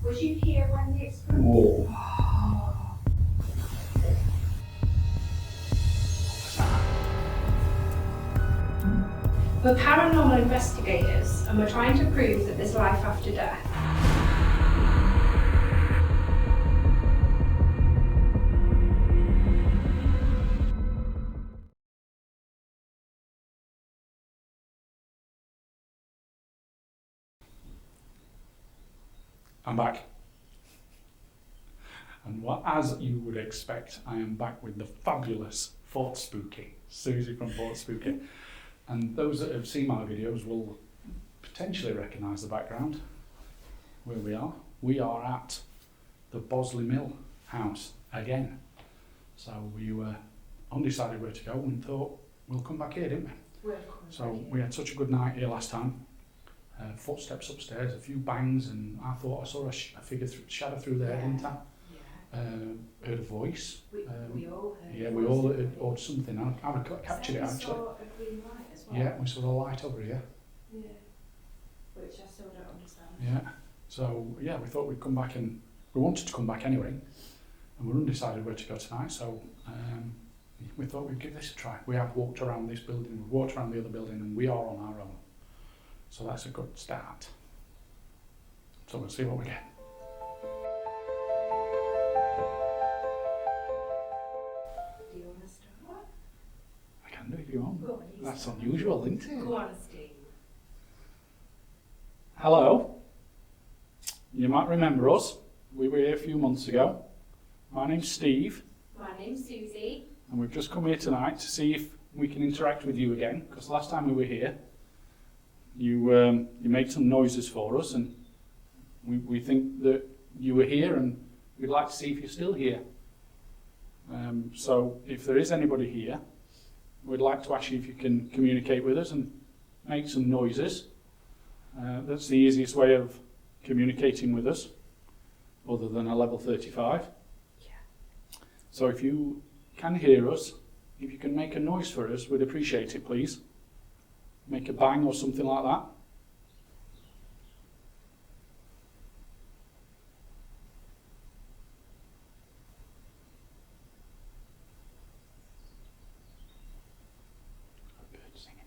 Was you here when the explosion? Whoa. We're paranormal investigators and we're trying to prove that there's life after death. I'm back. And as you would expect, I am back with the fabulous Fort Spooky, Susie from Fort Spooky. And those that have seen my videos will potentially recognise the background where we are. We are at the Bosley Mill house again. So we were undecided where to go and thought we'll come back here, didn't we? So we had such a good night here last time. Footsteps upstairs, a few bangs, and I thought I saw a figure shadow through there, didn't I? Yeah. Heard a voice. We all heard. Yeah, we all heard something. I captured it actually. Saw a green light as well. Yeah, we saw the light over here. Yeah, which I still don't understand. Yeah. So yeah, we thought we'd come back, and we wanted to come back anyway, and we're undecided where to go tonight. So we thought we'd give this a try. We have walked around this building, we've walked around the other building, and we are on our own. So that's a good start. So we'll see what we get. Do you want to start? I can do if you want. Go on, you That's start. unusual, isn't it? Go on, Steve. Hello. You might remember us. We were here a few months ago. My name's Steve, My name's Susie. and we've just come here tonight to see if we can interact with you again, because last time we were here, you made some noises for us, and we think that you were here, and we'd like to see if you're still here. So if there is anybody here, we'd like to ask you if you can communicate with us and make some noises. That's the easiest way of communicating with us, other than a level 35. Yeah. So if you can hear us, if you can make a noise for us, we'd appreciate it, please. Make a bang or something like that. A bird singing.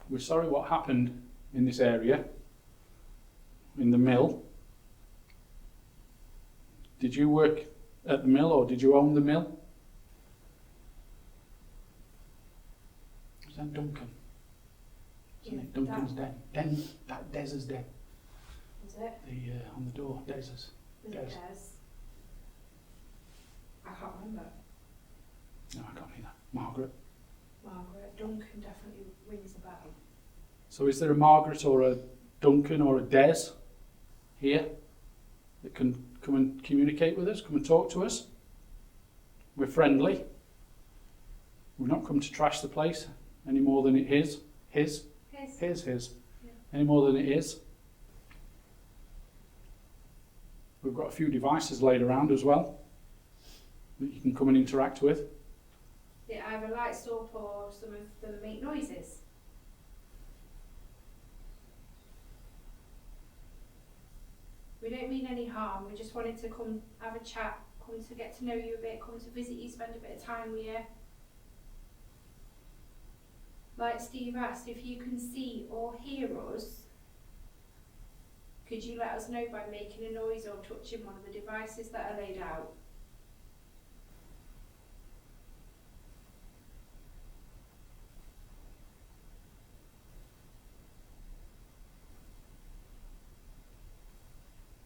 We're sorry what happened in this area, in the mill. Did you work at the mill, or did you own the mill? Is that Duncan? Isn't it? Duncan's dead. That Des is dead. Is it? On the door, Des is. Is it Des? I can't remember. No, I can't either. Margaret. Margaret. Duncan definitely rings a bell. So is there a Margaret or a Duncan or a Des here that can come and communicate with us, come and talk to us? We're friendly. We've not come to trash the place any more than it is. His. Yeah. Any more than it is. We've got a few devices laid around as well that you can come and interact with. It either lights up or some of them make noises. We don't mean any harm, we just wanted to come have a chat, come to get to know you a bit, come to visit you, spend a bit of time with you. Like Steve asked, if you can see or hear us, could you let us know by making a noise or touching one of the devices that are laid out?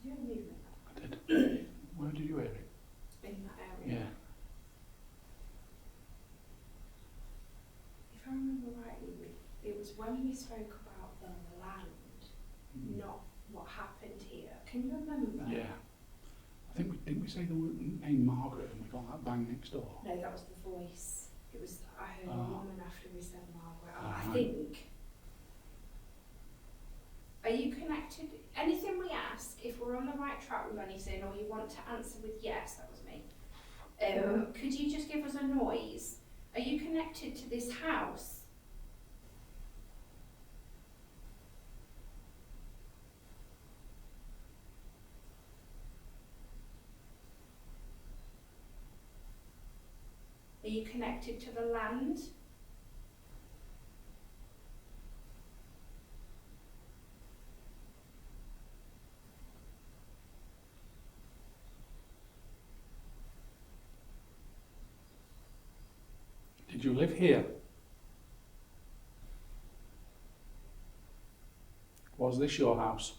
Did you have movement? I did. Where did you hear it? In that area? Yeah. If I remember rightly, it was when we spoke about the land, not what happened here. Can you remember? Yeah. I think didn't we say the name Margaret and we got that bang next door? No, that was the voice. It was, I heard a woman after we said Margaret. I Right. think. Are you connected? Anything we ask, if we're on the right track with anything, or you want to answer with yes, that was me. Could you just give us a noise Are you connected to this house? Are you connected to the land? Did you live here? Was this your house?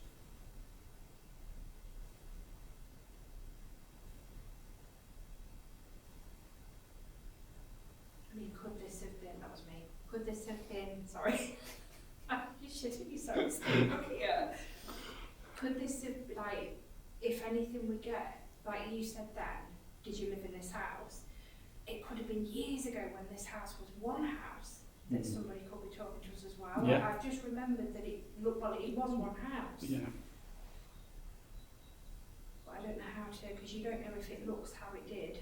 I mean, could this have been, that was me, could this have been, sorry, you shitting yourself, Steve, look here. Could this have been, like, if anything we get, like you said then, did you live in this house? It could have been years ago when this house was one house that somebody could be talking to us as well. Yeah. I've just remembered that it looked, well, it was one house. Yeah. But I don't know how to, because you don't know if it looks how it did.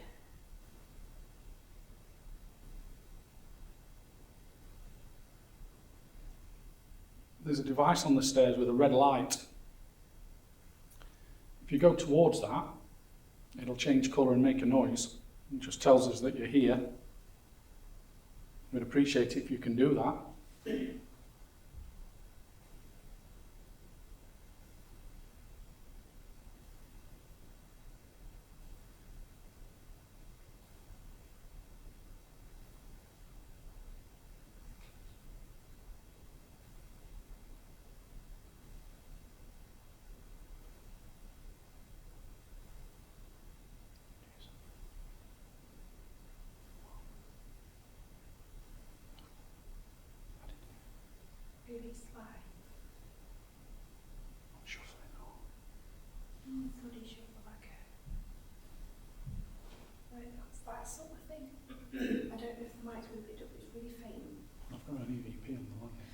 There's a device on the stairs with a red light. If you go towards that, it'll change colour and make a noise. It just tells us that you're here. We'd appreciate it if you can do that. Really sly. Shuffling on. I thought he should go like that's that sort of thing. I don't know if the mic's been picked up, it's really faint. I've got an EVP on the line.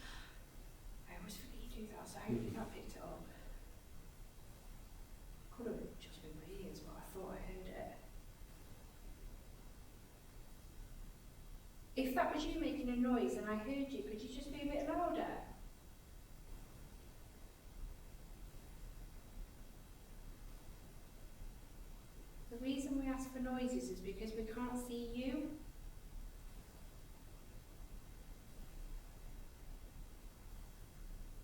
I always forget you do that, so I hope you've not picked it up. Could have just been my ears, but I thought I heard it. If that was you making a noise and I heard you, could you just be a bit louder? The reason we ask for noises is because we can't see you.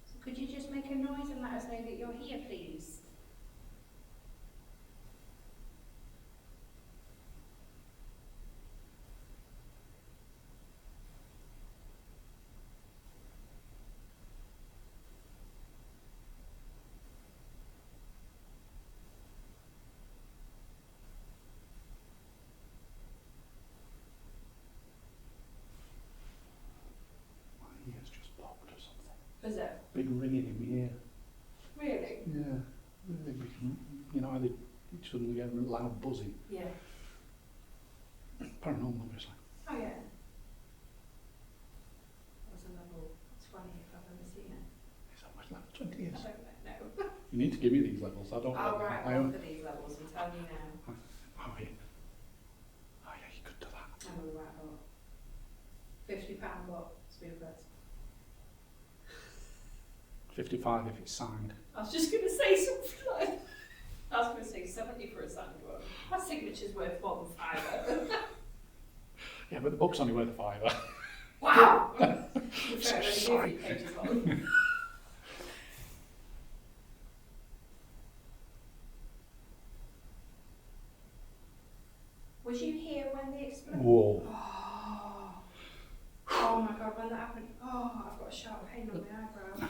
So could you just make a noise and let us know that you're here, please? My ear's just popped or something. Is it? Big ringing in my ear. Really? Yeah. Really big, you know how they suddenly get a loud buzzing. Yeah. Paranormal, obviously. Oh yeah. That was a level 20 if I've ever seen it. Is that much level 20 years? I don't know. You need to give me these levels. I don't I'll know. write one for these levels and tell you now. Oh yeah. Oh yeah, you could do that. I'm going to write about £50 what? Speed of words. 55 if it's signed. I was just going to say something like I was going to say 70 for a signed one. My signature's worth more than £5. Yeah, but the book's only worth a fiver. Wow! Sorry. Was you here when they exploded? Whoa. Oh my god, when that happened, I've got a sharp pain on my eyebrow.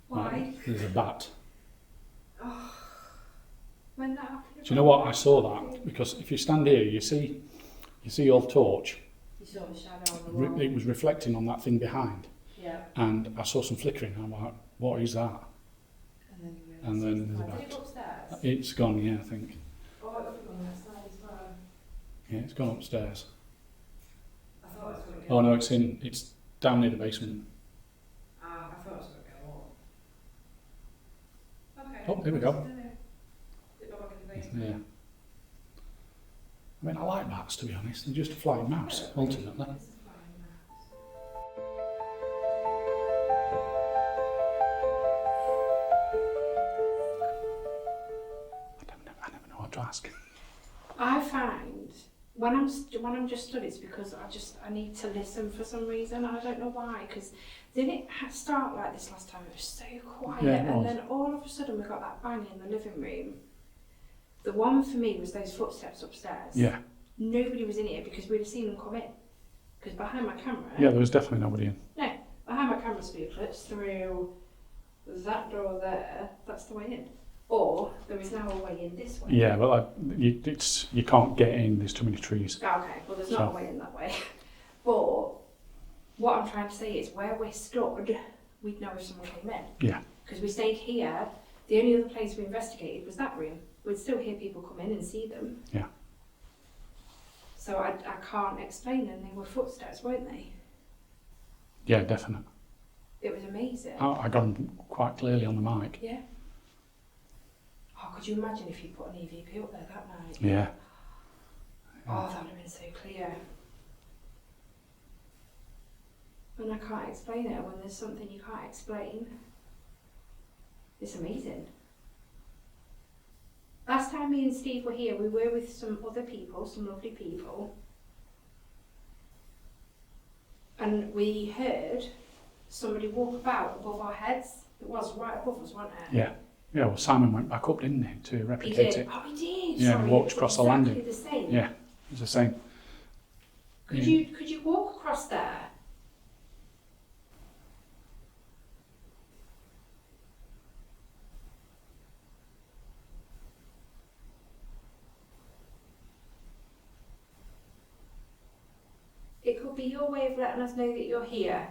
Why? Right, there's a bat. When that happened. Do you know what? I saw that because if you stand here, you see your torch. You saw a shadow on the wall. It was reflecting on that thing behind, Yeah. and I saw some flickering. And I'm like, what is that? And then there's a Did it bat. go upstairs? It's gone, yeah, I think. Oh, it could have gone outside as well. Yeah, it's gone upstairs. I thought it was going to go. Oh no, it's down near the basement. I thought it was going to go up. Okay. Oh, there we go. Did it go back in the basement? Yeah. I mean, I like bats, to be honest. They're just a flying mouse, ultimately. I never know what to ask. I find when I'm just stood, it's because I need to listen for some reason. I don't know why. Because didn't it start like this last time? It was so quiet, Yeah, it was. and then all of a sudden we got that bang in the living room. The one for me was those footsteps upstairs. Yeah. Nobody was in here because we'd have seen them come in. Because behind my camera. Yeah, there was definitely nobody in. No, behind my camera speaklets through that door there. That's the way in. Or there is now a way in this way. Yeah, but you can't get in. There's too many trees. Okay, well there's not a way in that way. But what I'm trying to say is where we're stood, we'd know if someone came in. Yeah. Because we stayed here. The only other place we investigated was that room. We'd still hear people come in and see them. Yeah. So I can't explain them. They were footsteps, weren't they? Yeah, definitely. It was amazing. I got them quite clearly on the mic. Yeah. Oh, could you imagine if you put an EVP up there that night? Yeah. Oh, that would have been so clear. And I can't explain it. When there's something you can't explain, it's amazing. Last time me and Steve were here, we were with some other people, some lovely people. And we heard somebody walk about above our heads. It was right above us, wasn't it? Yeah. Yeah, well, Simon went back up, didn't he, to replicate it? Oh, he did. Yeah, Sorry, and walked across the landing. Exactly the same. Yeah, it was the same. Could you walk across there? It could be your way of letting us know that you're here.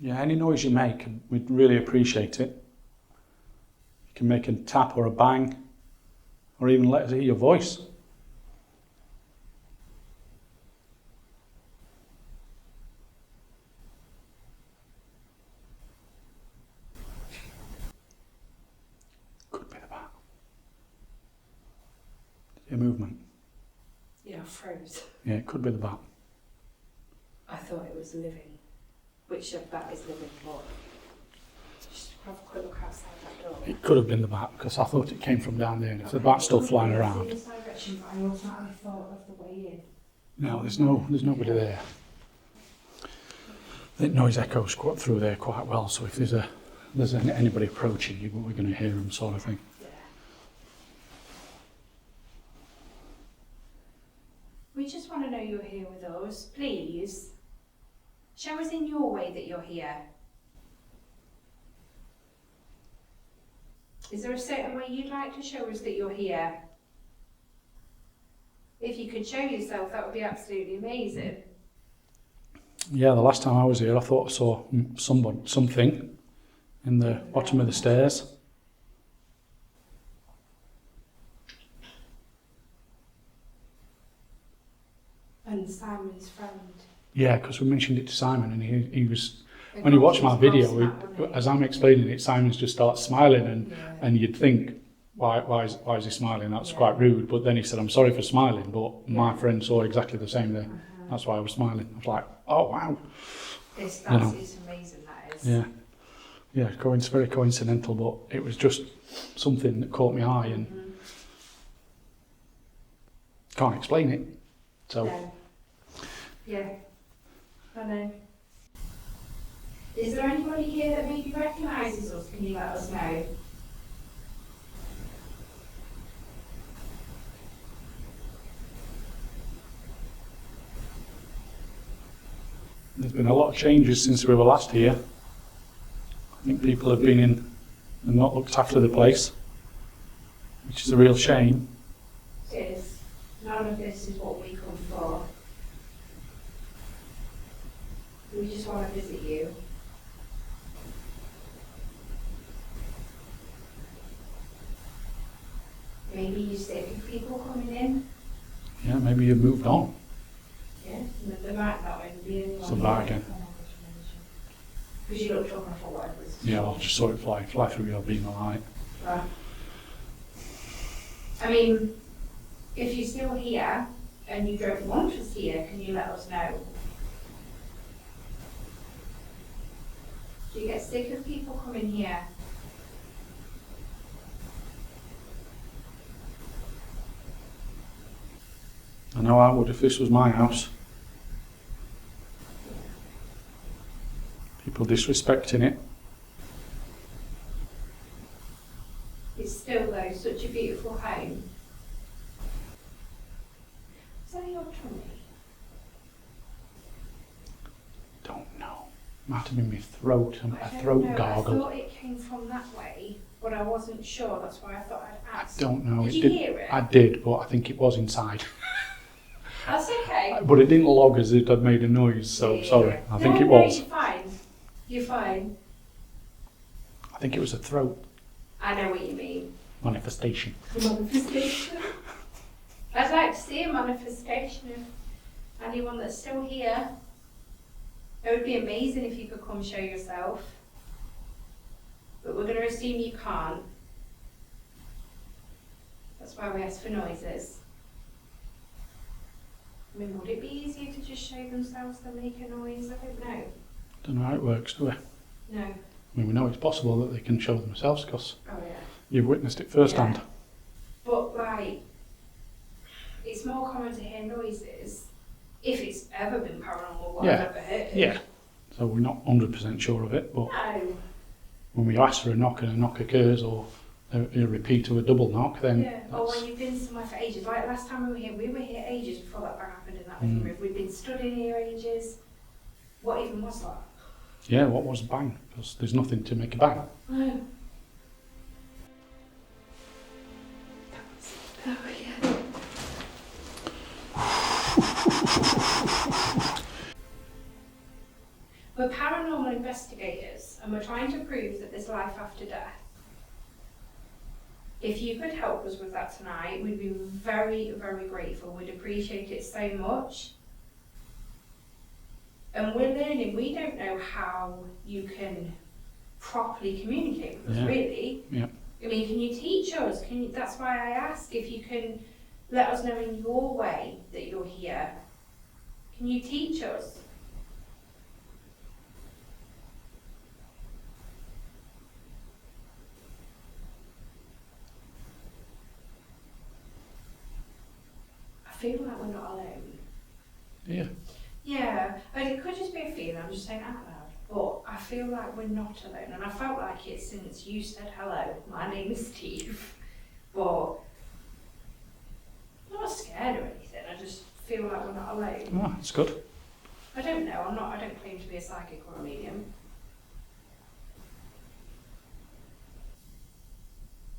Yeah, any noise you make, we'd really appreciate it. You can make a tap or a bang, or even let us hear your voice. Could be the bat. Your movement. Yeah, I froze. Yeah, it could be the bat. I thought it was living. Which of that is living, but just have a quick look outside that door. It could have been the bat, because I thought it came from down there, and if the bat's still flying around. In this direction, but I automatically thought of the way in. No, there's nobody there. The noise echoes through there quite well, so if there's anybody approaching you, we're going to hear them, sort of thing. Yeah. We just want to know you're here with us, please. Show us in your way that you're here. Is there a certain way you'd like to show us that you're here? If you could show yourself, that would be absolutely amazing. Yeah, the last time I was here, I thought I saw something in the bottom of the stairs. And Simon's friend. Yeah, because we mentioned it to Simon, and he was, when you watch my video, as I'm explaining it, Simon's just starts smiling, and you'd think, why is he smiling? That's quite rude. But then he said, I'm sorry for smiling, but my friend saw exactly the same there. That's why I was smiling. I was like, oh wow. It's amazing, that is. Yeah, yeah, it's very coincidental, but it was just something that caught my eye, and can't explain it. So. No. Yeah. I know. Is there anybody here that maybe recognises us? Can you let us know? There's been a lot of changes since we were last here. I think people have been in and not looked after the place, which is a real shame. It is. None of this is what we come for. We just want to visit you. Maybe you sick of people coming in? Yeah, maybe you've moved on. Yeah, the might not even be anyone. It's a bargain. Because you looked up and I thought, whatever it was. Yeah, I just saw it fly through your beam of light. Right. I mean, if you're still here and you don't want us here, can you let us know? Do you get sick of people coming here? I know I would if this was my house. People disrespecting it. It's still, though, such a beautiful home. Is that your tummy? Don't know. Might have been my throat, I a don't throat know. gargle. I thought it came from that way, but I wasn't sure. That's why I thought I'd I ask. don't know. Did you hear it? I did, but I think it was inside. That's okay. But it didn't log as if I'd made a noise, so Yeah. sorry. I think it No, was. you're fine. You're fine. I think it was a throat I know what you mean. manifestation. Manifestation. I'd like to see a manifestation of anyone that's still here. It would be amazing if you could come show yourself. But we're going to assume you can't. That's why we ask for noises. I mean, would it be easier to just show themselves than make a noise? I don't know. Don't know how it works, do we? No. I mean, we know it's possible that they can show themselves because Oh, yeah. you've witnessed it firsthand. Yeah. But, like, it's more common to hear noises if it's ever been paranormal, what I've ever heard. Yeah. So we're not 100% sure of it, but No. when we ask for a knock and a knock occurs, or a repeat of a double knock, then Yeah, or when you've been somewhere for ages. Like last time we were here ages before that bang happened in that living room. We'd been studying here ages. What even was that? yeah, what was bang? Because there's nothing to make a bang. Oh. Oh, yeah. We're paranormal investigators and we're trying to prove that there's life after death. If you could help us with that tonight, we'd be very, very grateful. We'd appreciate it so much. And we're learning, we don't know how you can properly communicate with us, really. Yeah. I mean, can you teach us? That's why I ask if you can let us know in your way that you're here. Can you teach us? I feel like we're not alone. Yeah. Yeah, and it could just be a feeling, I'm just saying out loud, but I feel like we're not alone, and I felt like it since you said hello. My name is Steve, but I'm not scared or anything, I just feel like we're not alone. Oh, that's good. I don't know, I don't claim to be a psychic or a medium.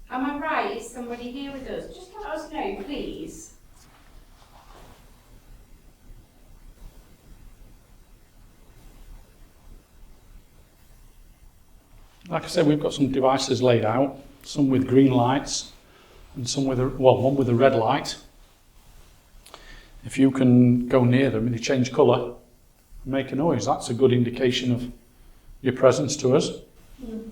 Am I right? Is somebody here with us? Just let us know, please. Like I said, we've got some devices laid out, some with green lights and some with one with a red light. If you can go near them and they change colour and make a noise, that's a good indication of your presence to us. Mm.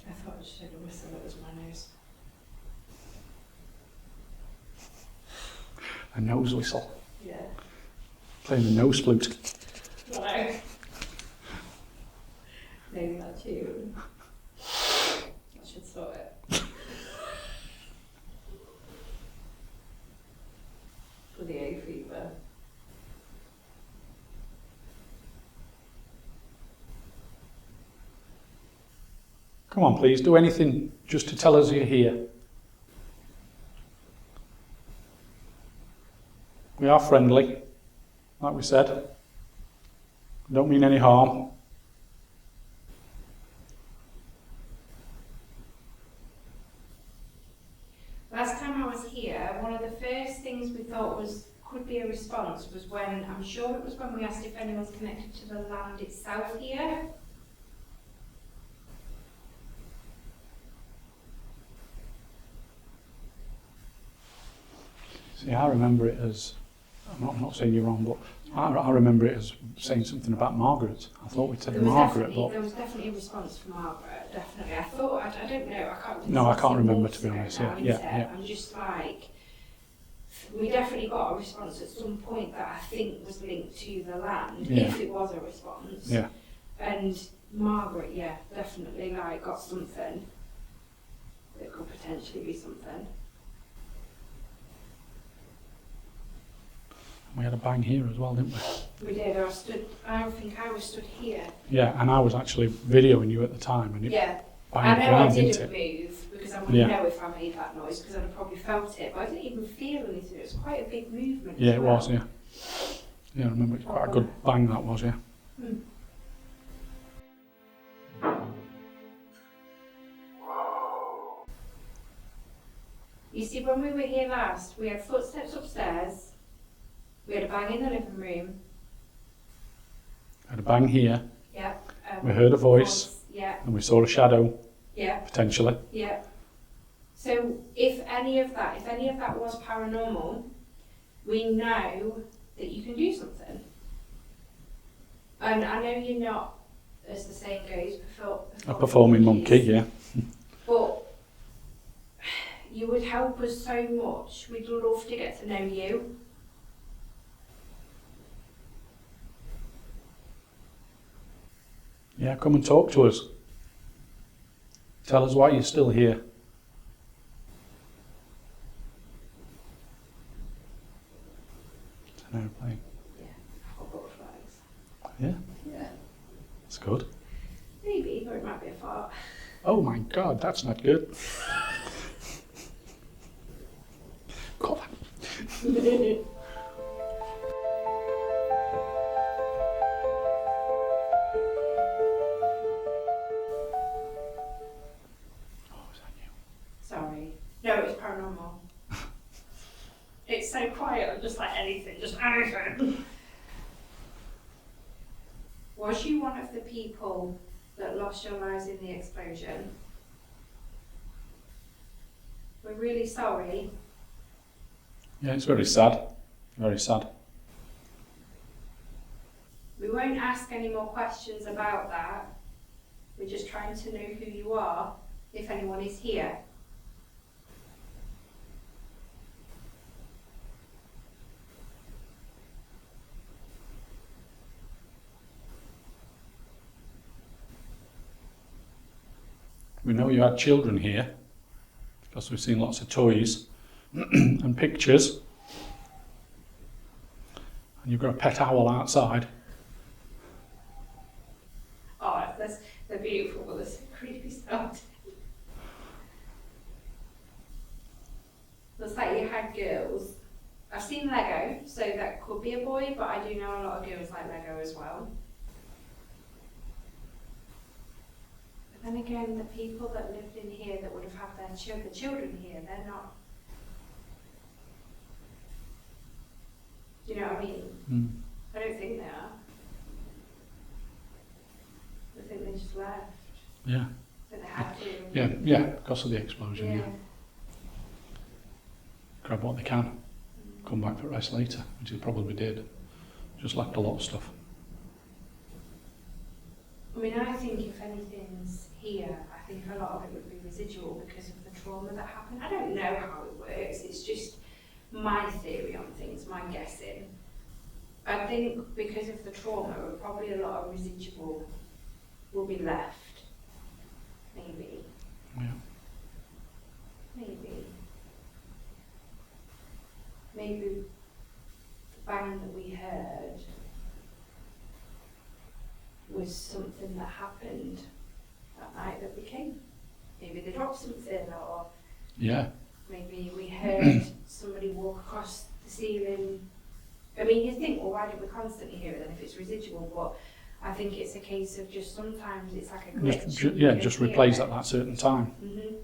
I thought I just heard a whistle, it was my nose. A nose whistle, Yeah. playing the nose flute. No. Maybe that's you. I should sort it. For the hay fever. Come on, please, do anything just to tell us you're here. We are friendly, like we said. Don't mean any harm. Last time I was here, one of the first things we thought was could be a response was when, I'm sure it was when we asked if anyone's connected to the land itself here. See, I remember it as, I'm not saying you're wrong, but I remember it as saying something about Margaret. I thought we said Margaret, but... There was definitely a response from Margaret, definitely. I thought, I don't know, I can't No, I can't remember, to be honest, yeah. I'm just like, we definitely got a response at some point that I think was linked to the land, if it was a response. Yeah. And Margaret, yeah, definitely like got something that could potentially be something. We had a bang here as well, didn't we? We did. I think I was stood here. Yeah, and I was actually videoing you at the time, and it banged I know around, I didn't didn't it? move because I wouldn't know if I made that noise because I'd have probably felt it, but I didn't even feel anything. It was quite a big movement. Yeah, as it well. was, yeah. Yeah, I remember it was quite a good bang that was, yeah. Hmm. You see, when we were here last, we had footsteps upstairs. We had a bang in the living room. Had a bang here. Yeah. We heard a voice. Yeah. And we saw a shadow. Yeah. Potentially. Yeah. So if any of that was paranormal, we know that you can do something. And I know you're not, as the saying goes, A performing monkey, yeah. But you would help us so much. We'd love to get to know you. Yeah, come and talk to us. Tell us why you're still here. It's an aeroplane. Yeah, I've got butterflies. Yeah? Yeah. It's good. Maybe, or it might be a fart. Oh my God, that's not good. Call that. Sorry. No, it was paranormal. It's so quiet, I'm just like anything, just anything. Was you one of the people that lost your lives in the explosion? We're really sorry. Yeah, it's very sad. Very sad. We won't ask any more questions about that. We're just trying to know who you are, if anyone is here. We know you had children here because we've seen lots of toys and pictures. And you've got a pet owl outside. Oh, they're beautiful, but they're so creepy stuff. Looks like you had girls. I've seen Lego, so that could be a boy, but I do know a lot of girls like Lego as well. But then again, the people that lived in here that would have had their the children here, they're not. Do you know what I mean? Mm. I don't think they are. I think they just left. Yeah. But they had to. Yeah, because of the explosion, yeah. Grab what they can, come back for rest later, which they probably did. Just left a lot of stuff. I mean, I think if anything's here, I think a lot of it would be residual because of the trauma that happened. I don't know how it works, it's just my theory on things, my guessing. I think because of the trauma, probably a lot of residual will be left. Maybe. Yeah. Maybe. Maybe the bang that we heard was something that happened that night that we came. Maybe they dropped something, or maybe we heard somebody walk across the ceiling. I mean, you think, well, why do we constantly hear it then if it's residual? But I think it's a case of just sometimes it's like a glitch. Just replays at that certain time. Mm-hmm.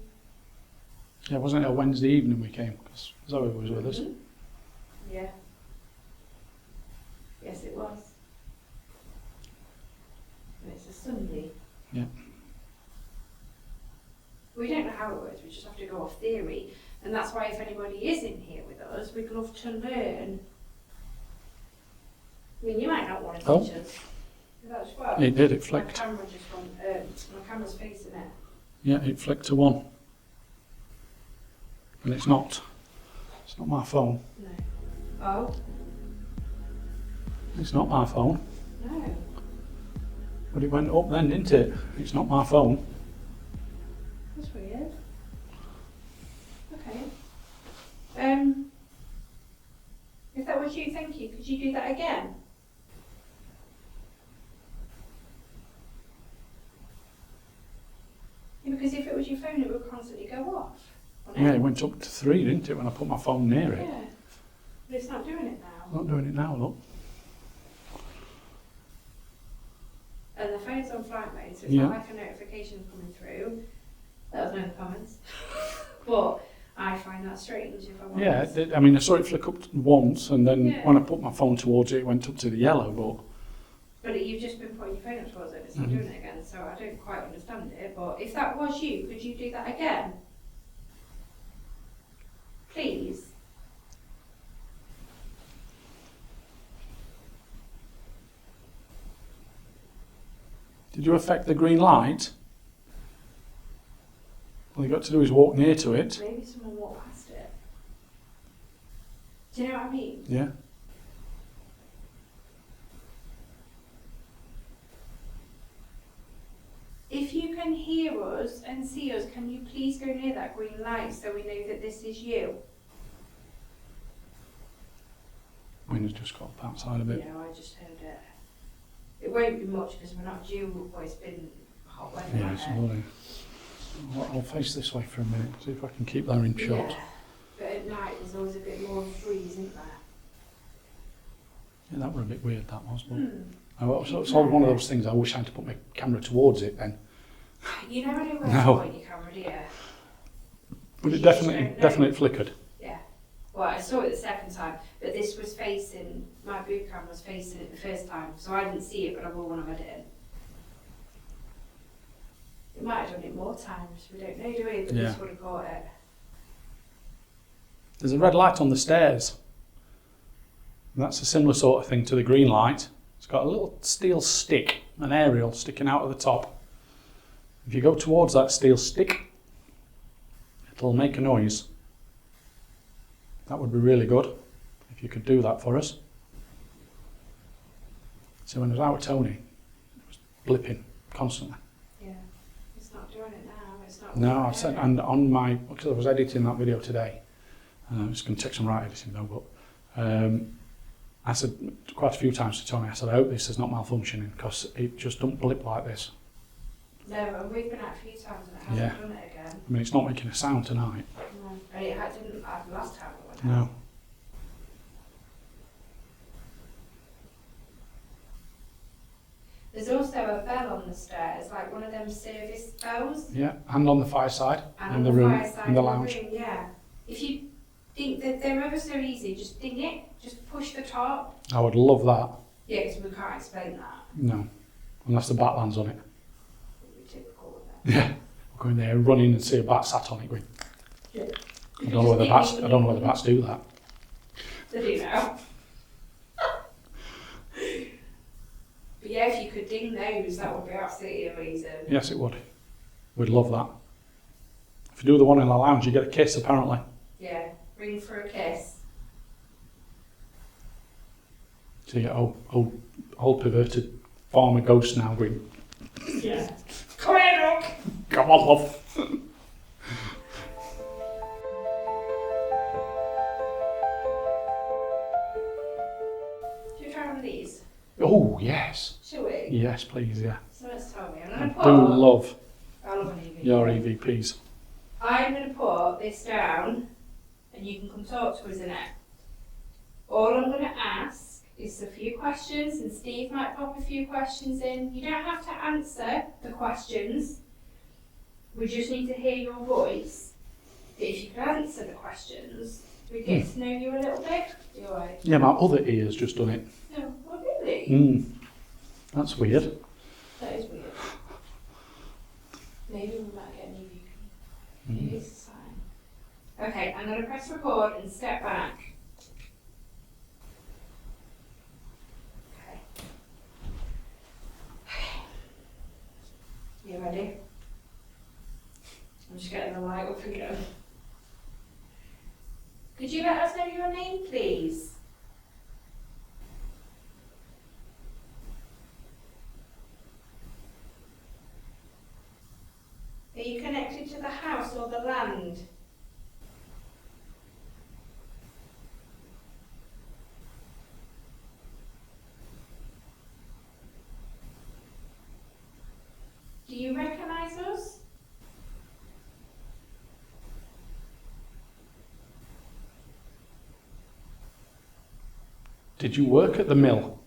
Yeah, wasn't it a Wednesday evening we came? Because Zoe was with us. Yeah. Yes, it was. And it's a Sunday. Yeah. We don't know how it works, we just have to go off theory. And that's why if anybody is in here with us, we'd love to learn. I mean, you might not want to teach us. That's what. It did, it flicked. My camera just went, my camera's facing it. Yeah, it flicked to 1. And it's not. It's not my phone. No. Oh? It's not my phone. No. But it went up then, didn't it? It's not my phone. That's weird. Okay. If that was you, thank you. Could you do that again? Yeah, because if it was your phone, it would constantly go off. Yeah, it went up to 3, didn't it, when I put my phone near it? Yeah. But it's not doing it now. Not doing it now, look. And the phone's on flight mode, so it's Yeah. not like a notification coming through. Let us know in the comments. But I find that strange if I'm Yeah, honest. I mean, I saw it flick up once, and then Yeah. when I put my phone towards it, it went up to the yellow, But you've just been putting your phone up towards it, it's not Mhm. doing it again, so I don't quite understand it. But if that was you, could you do that again? Please? Did you affect the green light? All you got to do is walk near to it. Maybe someone walked past it. Do you know what I mean? Yeah. If you can hear us and see us, can you please go near that green light so we know that this is you? Wind has just got up outside of it. Yeah, I just heard it. It won't be much because we're not due, but it's been hot weather. Yeah, it's bloody. I'll face this way for a minute, see if I can keep that in shot. Yeah, but at night there's always a bit more of a breeze, isn't there? Yeah, that were a bit weird, that was. But Hmm. it's all one of those things, I wish I had to put my camera towards it then. You never know where No. to point your camera, do you? But it You just don't know. definitely flickered. Yeah. Well, I saw it the second time, but this was facing, my boot camera was facing it the first time, so I didn't see it, but I will when I'm editing. It might have done it more times, we don't know, do we? But Yeah. this would have caught it. There's a red light on the stairs. And that's a similar sort of thing to the green light. It's got a little steel stick, an aerial sticking out of the top. If you go towards that steel stick, it'll make a noise. That would be really good if you could do that for us. So when I was out with Tony, it was blipping constantly. Yeah. It's not doing it now, it's not. No, I've said, and on my, because I was editing that video today, it's going to take some right editing though, but I said quite a few times to Tony, I said, I hope this is not malfunctioning because it just don't blip like this. No, and we've been out a few times and it hasn't Yeah. done it again. I mean, it's not making a sound tonight. No. And it didn't have last time it went No. out. There's also a bell on the stairs, like one of them service bells. Yeah, and on the fireside, And in on the room, fireside in the of lounge. room, yeah. If you think that they're ever so easy, just ding it, just push the top. I would love that. Yeah, because we can't explain that. No, unless the bat lands on it. It would be typical of it. Yeah, we'll go in there, run in and see a bat sat on it. Going, Yeah. I don't know whether bats do that. They do now. But yeah, if you could ding those, that would be absolutely amazing. Yes, it would. We'd love that. If you do the one in the lounge, you get a kiss apparently. Yeah, ring for a kiss. So you get old perverted farmer ghosts now going, Yeah. Come here, Doc! come on, love. Should we try one of these? Oh, yes. Shall we? Yes, please, yeah. So let's tell me. I'm I going to do put... love I love an EVP. your EVPs. I'm going to put this down and you can come talk to us in it. All I'm going to ask is a few questions and Steve might pop a few questions in. You don't have to answer the questions. We just need to hear your voice. But if you can answer the questions, we get to know you a little bit. You alright? Yeah, my other ear's just done it. No, what Really? That's weird. That is weird. Maybe we might get a new VP. Maybe it's a sign. Okay, I'm going to press record and step back. Okay. You ready? I'm just getting the light up again. Could you let us know your name, please? Are you connected to the house or the land? Do you recognise us? Did you work at the mill?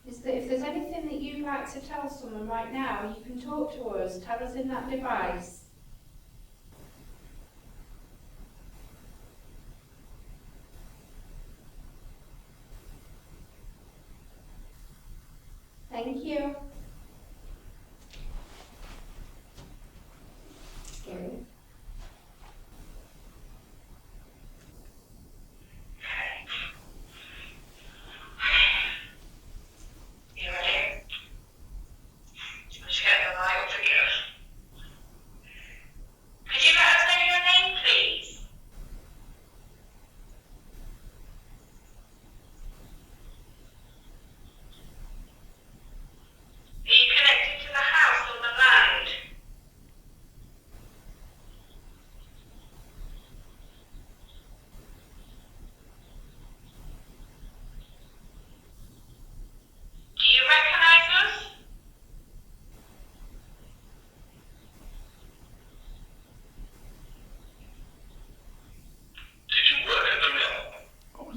If there's anything that you'd like to tell someone right now, you can talk to us. Tell us in that device. Thank you. Scary.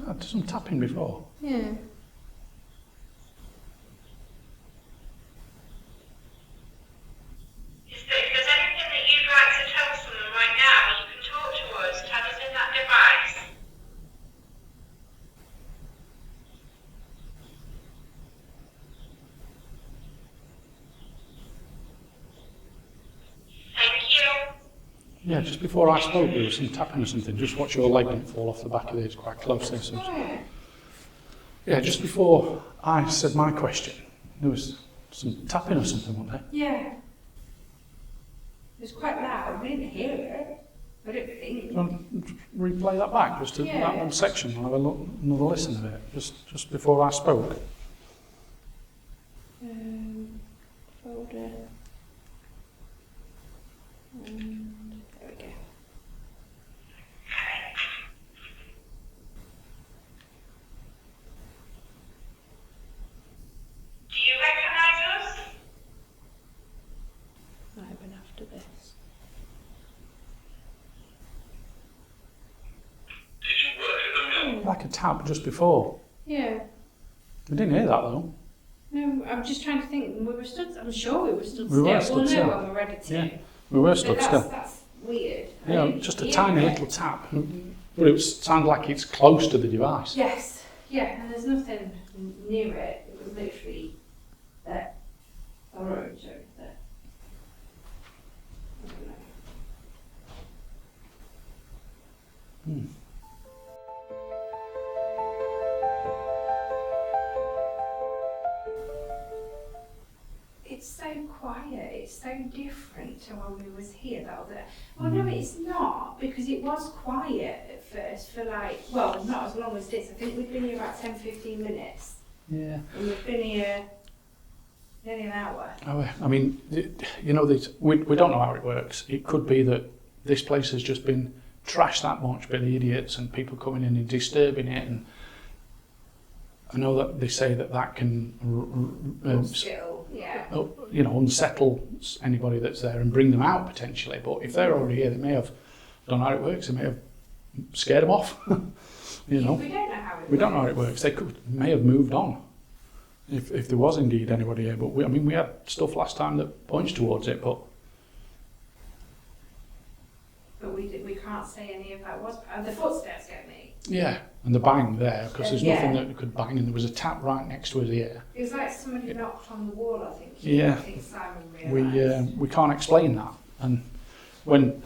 I did some tapping before. Yeah. If there's anything that you'd like to tell someone right now, you can talk to us. Tell us in that device. Thank you. Yeah, just before I spoke, there was some tapping or something. Just watch your leg didn't fall off the back of it. It's quite close there. So yeah, just before I said my question, there was some tapping or something, wasn't there? Yeah. It was quite loud. We didn't hear it. I don't think. Do you want to replay that back, just to that one section? I'll have another listen of it, just before I spoke. Folder. And there we go. Do you recognise us? Might have been after this. Did you work at the mill? Like a tap just before. Yeah. We didn't hear that though. No, I'm just trying to think. We were stood. I'm sure we were stood We still. were stood We'll know still. when we're ready to. Yeah. We were stood But still. that's weird. I Yeah, didn't just a hear tiny it. little tap, but it sounded like it's close to the device. Yes. Yeah, and there's nothing near it. It was literally there. Or there. I don't know. It's so quiet, it's so different to when we was here that other. Well, no, it's not, because it was quiet at first for like, well, not as long as this. I think we've been here about 10-15 minutes, Yeah. and we've been here nearly an hour. I mean, you know, we don't know how it works. It could be that this place has just been trashed that much by the idiots and people coming in and disturbing it. And I know that they say that can Still, yeah. you know, unsettle anybody that's there and bring them out potentially. But if they're already here, they may have don't know how it works. They may have scared them off. You know, We don't know how it works. we don't know how it works. They may have moved on if there was indeed anybody here. But we had stuff last time that points towards it. But can't say any of that was. And the footsteps get me. Yeah, and the bang there, because there's Yeah. nothing that could bang, and there was a tap right next to his ear. It was like somebody knocked on the wall, I think. Yeah. I think Simon realised. We can't explain that, and when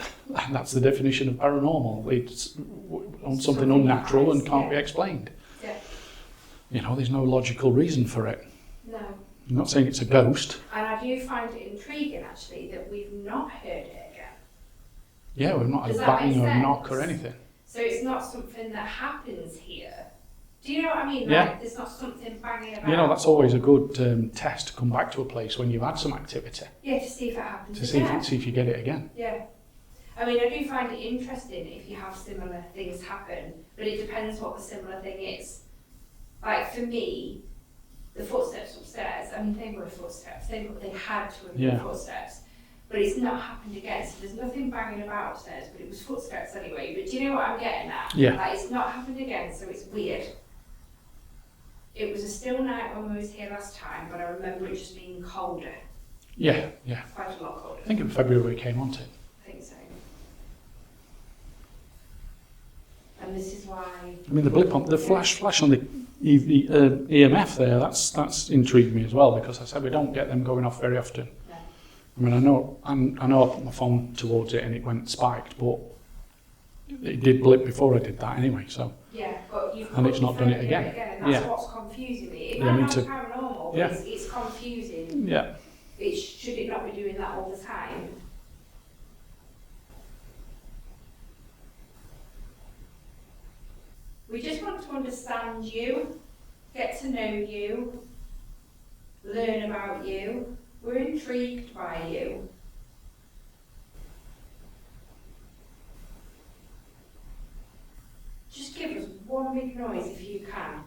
that's the definition of paranormal, it's something unnatural and can't be explained. Yeah. You know, there's no logical reason for it. No. I'm not saying it's a ghost. And I do find it intriguing, actually, that we've not heard it again. Yeah, we've not had Does a that make bang or a sense? knock or anything. So it's not something that happens here. Do you know what I mean? Yeah. Like, there's not something banging about. You know, that's always a good test to come back to a place when you've had some activity, Yeah, to see if it happens to see again. if you get it again. Yeah. I mean, I do find it interesting if you have similar things happen, but it depends what the similar thing is. Like, for me, the footsteps upstairs, I mean, they were footsteps. They had to have been Yeah. footsteps. But it's not happened again, so there's nothing banging about upstairs, but it was footsteps anyway. But do you know what I'm getting at? Yeah. Like, it's not happened again, so it's weird. It was a still night when we was here last time, but I remember it just being colder, Yeah. quite a lot colder. I think in February we came onto it. I think so. And this is why. I mean, the flash on the EMF there, that's intrigued me as well, because I said we don't get them going off very often. No. I mean, I know I put my phone towards it and it went spiked, but it did blip before I did that anyway, so. Yeah, but you've And it's not done it again. And that's Yeah. what's confusing me. It Yeah, might me not too. be paranormal, but Yeah. it's confusing. Yeah. Should it not be doing that all the time? We just want to understand you, get to know you, learn about you. We're intrigued by you. Just give us one big noise if you can.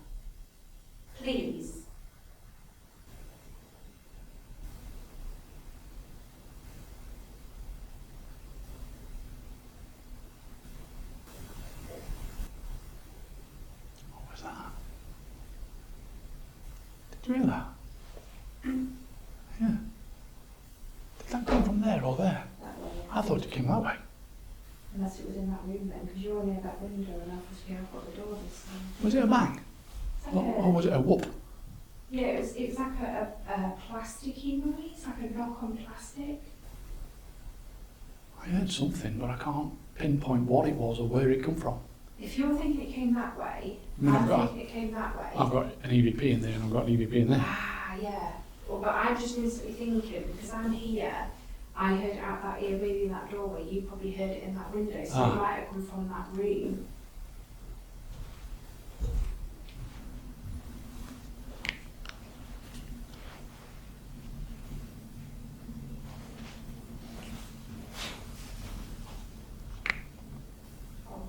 Please. What was that? Did you hear that? Yeah. Did that come from there or there? That way. I thought it came that way. Unless it was in that room then, because you're near that window and obviously I've got the door this side. Was it a bang? It's Or, like or was it a whoop? yeah, it was like a plasticky noise, like a knock on plastic. I heard something, but I can't pinpoint what it was or where it come from. If you're thinking it came that way, I mean, I'm thinking it came that way. I've got an EVP in there and I've got an EVP in there. Ah, yeah. Well, but I'm just instantly thinking, because I'm here, I heard it out that ear, maybe in that doorway, you probably heard it in that window, so Ah. it might have come from that room. Oh,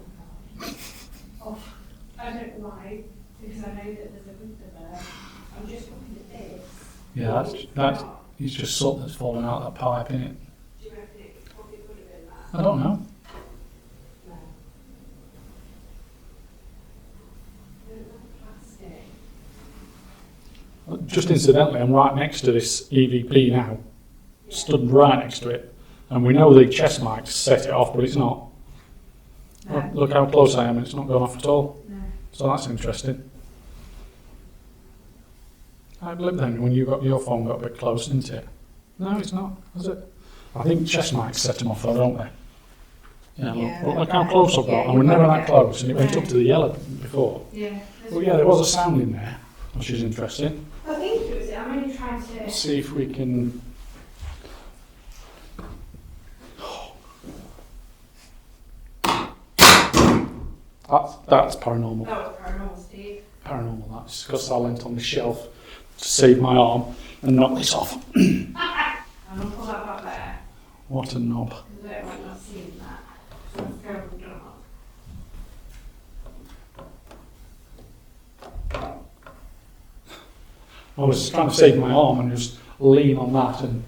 God. Oh, I don't know why, because I know that there's a window there. I'm just looking at this. Yeah, that's it's just something that's fallen out of that pipe, innit? Do you reckon it probably could have been that? I don't know. No. Don't like plastic. Just incidentally, I'm right next to this EVP now, stood right next to it, and we know the chest mics set it off, but it's not. No. Look how close I am, and it's not gone off at all. No. So that's interesting. I blipped then when your phone got a bit close, didn't it? No, it's not, is it? I think chest mics set them off though, don't they? Yeah, Yeah, look how close I've got, and we're never that close, and it went up to the yellow before. Yeah. Well, yeah, there was a sound in there, which is interesting. I think it was. I'm only trying to. Let's see if we can. That's paranormal. That was paranormal, Steve. Paranormal, that's because I leant on the shelf to save my arm and knock this off. I'm gonna pull that back there. What a knob. Because I don't want to see that. So let's go and drop. I was trying to save my arm and just lean on that, and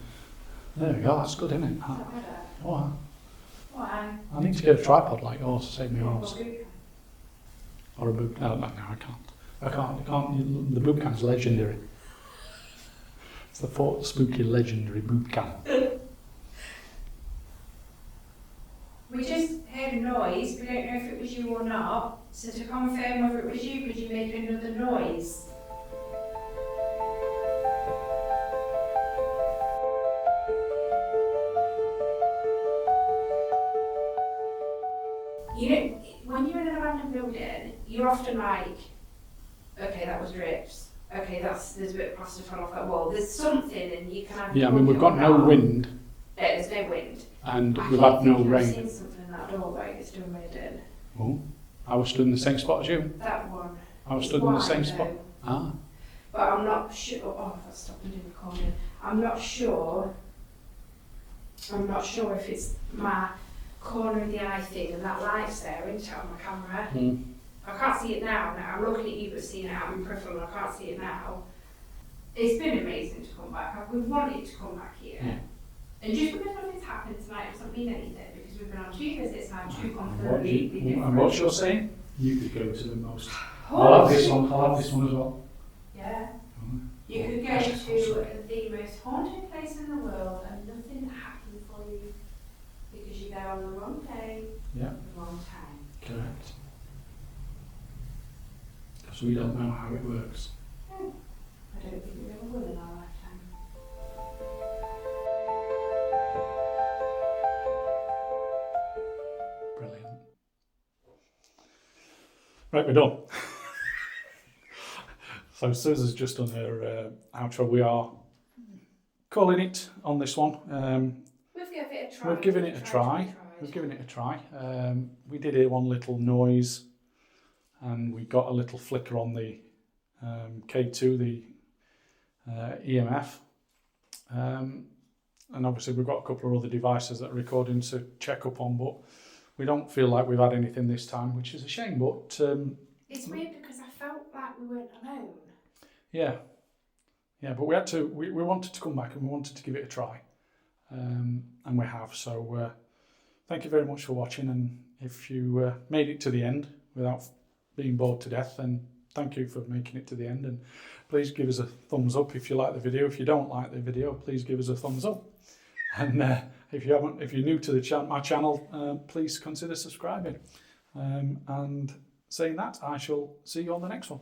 there we go, that's good, isn't it? Is that better? Oh, Why? I need to get a tripod like yours to save my arms. Well, good. Or a boot. No, I can't. The boot cam's legendary. It's the Fort Spooky legendary boot cam. We just heard a noise noise. We don't know if it was you or not. So to confirm whether it was you, could you make another noise? You know, when you're in an abandoned building, you're often like, okay, that was drips. Okay, there's a bit of plaster fell off that wall. There's something, and you can have. Yeah, I mean, we've got no wind. There's no wind. And we've had no I've rain. seen something in that doorway. It's still made in. Oh, I was stood in the same spot as you. That one. I was stood in the same spot. Ah. But I'm not sure. Oh, that's stopped me doing recording. I'm not sure if it's my corner of the eye thing and that light's there, isn't it, on my camera? Mm. I can't see it now. I'm looking at you, but seeing it out in peripheral, and I can't see it now. It's been amazing to come back. We've wanted to come back here. Yeah. And just because nothing's happened tonight doesn't mean anything, because we've been on 2 visits now, 2 completely different. And what you're saying? You could go to the most. Oh, I'll have this one. I'll have this one as well. yeah. You could go to the most haunted place in the world and nothing happened for you because you're there on the wrong day, Yeah. the wrong time. Correct. Because we don't know how it works. I don't think we ever will in our lifetime. Brilliant. Right, we're done. So Susan's just done her outro. We are calling it on this one. We've given it a try. We've given it a try. We've given it a try. We did hear one little noise, and we got a little flicker on the K2, the EMF. And obviously we've got a couple of other devices that are recording to check up on, but we don't feel like we've had anything this time, which is a shame. But it's weird because I felt like we weren't alone. yeah, but we had to. We wanted to come back and we wanted to give it a try, and we have. So thank you very much for watching, and if you made it to the end without being bored to death, then thank you for making it to the end, and please give us a thumbs up if you like the video. If you don't like the video, please give us a thumbs up. And if you're new to the my channel, please consider subscribing. And saying that, I shall see you on the next one.